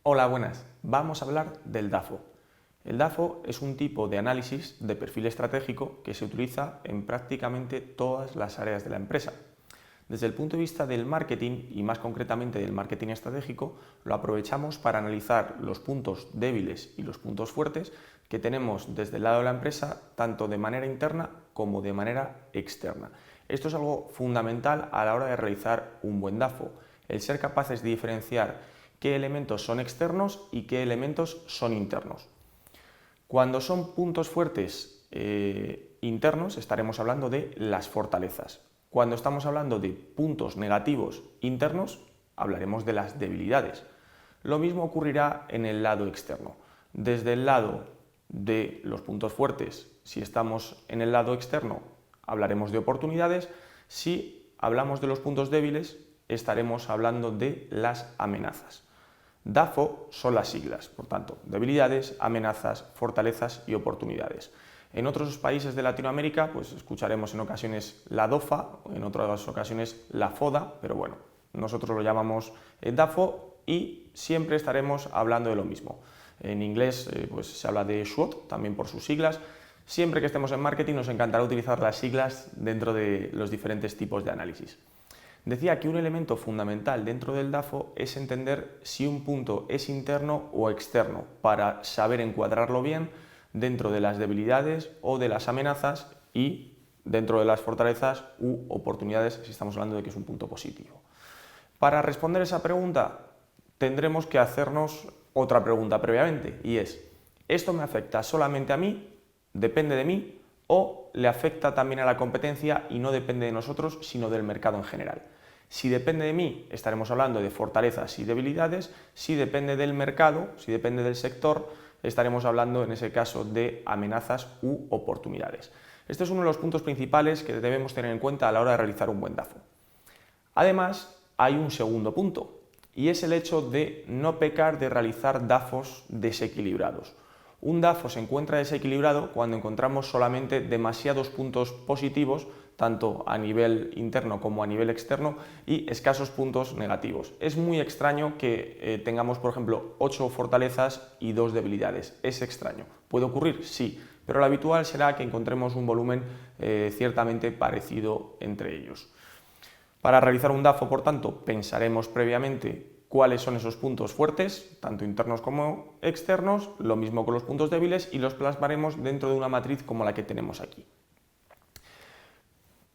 Hola, buenas. Vamos a hablar del DAFO. El DAFO es un tipo de análisis de perfil estratégico que se utiliza en prácticamente todas las áreas de la empresa. Desde el punto de vista del marketing, y más concretamente del marketing estratégico, lo aprovechamos para analizar los puntos débiles y los puntos fuertes que tenemos desde el lado de la empresa, tanto de manera interna como de manera externa. Esto es algo fundamental a la hora de realizar un buen DAFO, el ser capaces de diferenciar qué elementos son externos y qué elementos son internos. Cuando son puntos fuertes internos, estaremos hablando de las fortalezas. Cuando estamos hablando de puntos negativos internos, hablaremos de las debilidades. Lo mismo ocurrirá en el lado externo. Desde el lado de los puntos fuertes, si estamos en el lado externo, hablaremos de oportunidades. Si hablamos de los puntos débiles, estaremos hablando de las amenazas. DAFO son las siglas, por tanto, debilidades, amenazas, fortalezas y oportunidades. En otros países de Latinoamérica, pues escucharemos en ocasiones la DOFA, en otras ocasiones la FODA, pero bueno, nosotros lo llamamos DAFO y siempre estaremos hablando de lo mismo. En inglés pues se habla de SWOT, también por sus siglas. Siempre que estemos en marketing nos encantará utilizar las siglas dentro de los diferentes tipos de análisis. Decía que un elemento fundamental dentro del DAFO es entender si un punto es interno o externo para saber encuadrarlo bien dentro de las debilidades o de las amenazas y dentro de las fortalezas u oportunidades si estamos hablando de que es un punto positivo. Para responder esa pregunta tendremos que hacernos otra pregunta previamente y es: ¿esto me afecta solamente a mí? ¿Depende de mí? ¿O le afecta también a la competencia y no depende de nosotros sino del mercado en general? Si depende de mí, estaremos hablando de fortalezas y debilidades. Si depende del mercado, si depende del sector, estaremos hablando en ese caso de amenazas u oportunidades. Este es uno de los puntos principales que debemos tener en cuenta a la hora de realizar un buen DAFO. Además, hay un segundo punto, y es el hecho de no pecar de realizar DAFOs desequilibrados. Un DAFO se encuentra desequilibrado cuando encontramos solamente demasiados puntos positivos, tanto a nivel interno como a nivel externo, y escasos puntos negativos. Es muy extraño que tengamos, por ejemplo, 8 fortalezas y 2 debilidades. Es extraño. ¿Puede ocurrir? Sí, pero lo habitual será que encontremos un volumen ciertamente parecido entre ellos. Para realizar un DAFO, por tanto, pensaremos previamente cuáles son esos puntos fuertes, tanto internos como externos, lo mismo con los puntos débiles, y los plasmaremos dentro de una matriz como la que tenemos aquí.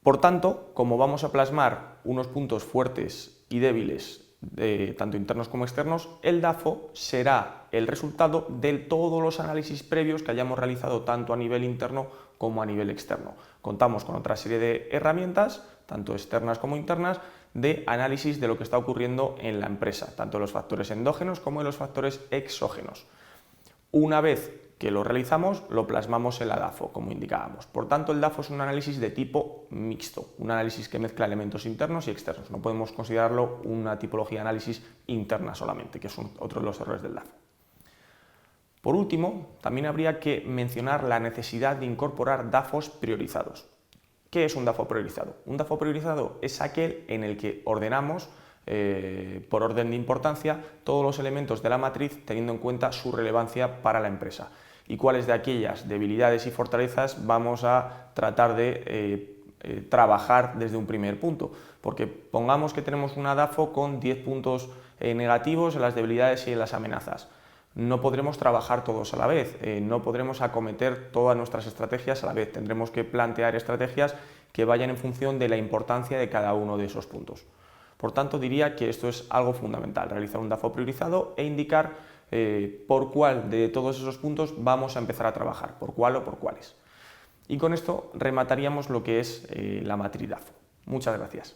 Por tanto, como vamos a plasmar unos puntos fuertes y débiles, tanto internos como externos, el DAFO será el resultado de todos los análisis previos que hayamos realizado tanto a nivel interno como a nivel externo. Contamos con otra serie de herramientas, tanto externas como internas, de análisis de lo que está ocurriendo en la empresa, tanto de los factores endógenos como de los factores exógenos. Una vez que lo realizamos, lo plasmamos en la DAFO, como indicábamos. Por tanto, el DAFO es un análisis de tipo mixto, un análisis que mezcla elementos internos y externos. No podemos considerarlo una tipología de análisis interna solamente, que es otro de los errores del DAFO. Por último, también habría que mencionar la necesidad de incorporar DAFOs priorizados. ¿Qué es un DAFO priorizado? Un DAFO priorizado es aquel en el que ordenamos por orden de importancia todos los elementos de la matriz teniendo en cuenta su relevancia para la empresa y cuáles de aquellas debilidades y fortalezas vamos a tratar de trabajar desde un primer punto, porque pongamos que tenemos una DAFO con 10 puntos negativos en las debilidades y en las amenazas. No podremos trabajar todos a la vez, no podremos acometer todas nuestras estrategias a la vez, tendremos que plantear estrategias que vayan en función de la importancia de cada uno de esos puntos. Por tanto, diría que esto es algo fundamental, realizar un DAFO priorizado e indicar por cuál de todos esos puntos vamos a empezar a trabajar, por cuál o por cuáles. Y con esto remataríamos lo que es la matriz DAFO. Muchas gracias.